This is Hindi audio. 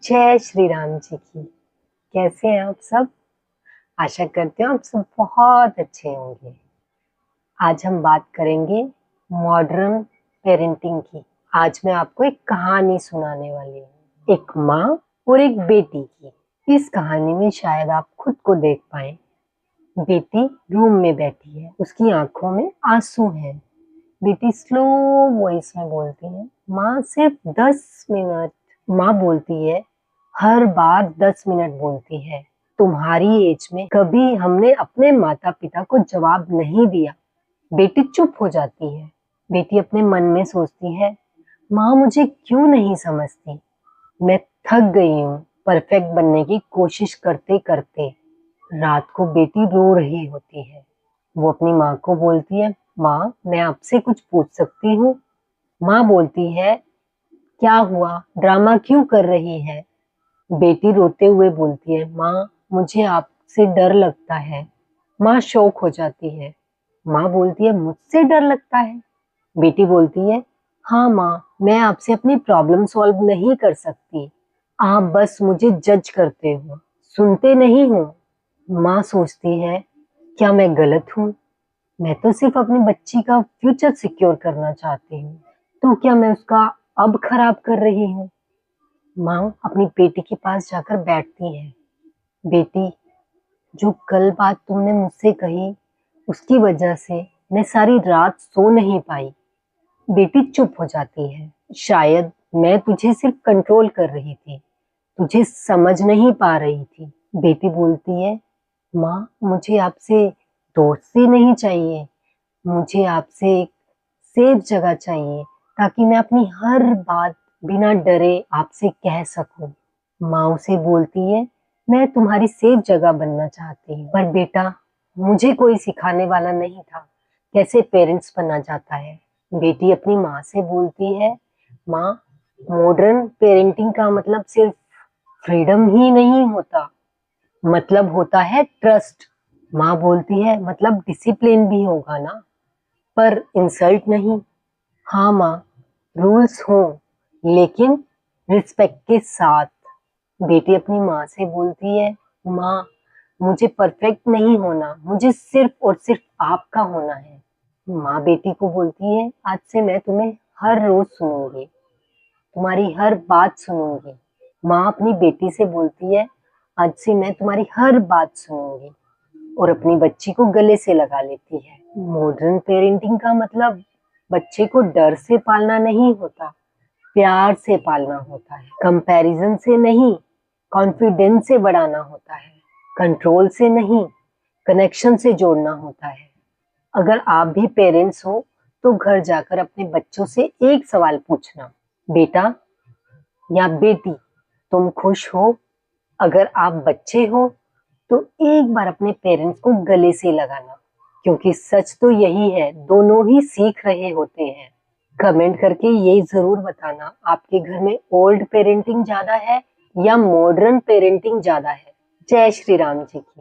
जय श्री राम जी की। कैसे हैं आप सब? आशा करते हो आप सब बहुत अच्छे होंगे। आज हम बात करेंगे मॉडर्न पेरेंटिंग की। आज मैं आपको एक कहानी सुनाने वाली हूँ, एक माँ और एक बेटी की। इस कहानी में शायद आप खुद को देख पाए। बेटी रूम में बैठी है, उसकी आंखों में आंसू हैं। बेटी स्लो वॉइस में बोलती है, माँ सिर्फ 10 मिनट। माँ बोलती है, हर बार 10 मिनट बोलती है। तुम्हारी एज में कभी हमने अपने माता पिता को जवाब नहीं दिया। बेटी चुप हो जाती है। बेटी अपने मन में सोचती है, माँ मुझे क्यों नहीं समझती। मैं थक गई हूँ परफेक्ट बनने की कोशिश करते करते। रात को बेटी रो रही होती है। वो अपनी माँ को बोलती है, माँ मैं आपसे कुछ पूछ सकती हूँ? माँ बोलती है, क्या हुआ, ड्रामा क्यों कर रही है? बेटी रोते हुए बोलती है, माँ मुझे आपसे डर लगता है। माँ शॉक हो जाती है। माँ बोलती है, मुझसे डर लगता है? बेटी बोलती है, हाँ माँ, मैं आपसे अपनी प्रॉब्लम सॉल्व नहीं कर सकती। आप बस मुझे जज करते हो, सुनते नहीं हो। माँ सोचती है, क्या मैं गलत हूँ? मैं तो सिर्फ अपनी बच्ची का फ्यूचर सिक्योर करना चाहती हूँ, तो क्या मैं उसका अब खराब कर रही हूँ? माँ अपनी बेटी के पास जाकर बैठती है। बेटी, जो कल बात तुमने मुझसे कही, उसकी वजह से मैं सारी रात सो नहीं पाई। बेटी चुप हो जाती है। शायद मैं तुझे सिर्फ कंट्रोल कर रही थी, तुझे समझ नहीं पा रही थी। बेटी बोलती है, माँ मुझे आपसे दोस्ती नहीं चाहिए, मुझे आपसे एक सेफ जगह चाहिए ताकि मैं अपनी हर बात बिना डरे आपसे कह सकूं। माँ उसे बोलती है, मैं तुम्हारी सेफ जगह बनना चाहती हूँ, पर बेटा मुझे कोई सिखाने वाला नहीं था कैसे पेरेंट्स बना जाता है। बेटी अपनी माँ से बोलती है, माँ मॉडर्न पेरेंटिंग का मतलब सिर्फ फ्रीडम ही नहीं होता, मतलब होता है ट्रस्ट। माँ बोलती है, मतलब डिसिप्लिन भी होगा ना, पर इंसल्ट नहीं। हाँ माँ, रूल्स हो लेकिन रिस्पेक्ट के साथ। बेटी अपनी माँ से बोलती है, माँ मुझे परफेक्ट नहीं होना, मुझे सिर्फ और सिर्फ आपका होना है। माँ बेटी को बोलती है, आज से मैं तुम्हें हर रोज सुनूंगी, तुम्हारी हर बात सुनूंगी। माँ अपनी बेटी से बोलती है, आज से मैं तुम्हारी हर बात सुनूंगी, और अपनी बच्ची को गले से लगा लेती है। मॉडर्न पेरेंटिंग का मतलब बच्चे को डर से पालना नहीं होता, प्यार से पालना होता है। कंपैरिजन से नहीं, कॉन्फिडेंस से बढ़ाना होता है। कंट्रोल से नहीं, कनेक्शन से जोड़ना होता है। अगर आप भी पेरेंट्स हो तो घर जाकर अपने बच्चों से एक सवाल पूछना, बेटा या बेटी तुम खुश हो? अगर आप बच्चे हो तो एक बार अपने पेरेंट्स को गले से लगाना, क्योंकि सच तो यही है, दोनों ही सीख रहे होते हैं। कमेंट करके ये जरूर बताना, आपके घर में ओल्ड पेरेंटिंग ज्यादा है या मॉडर्न पेरेंटिंग ज्यादा है। जय श्री राम जी की।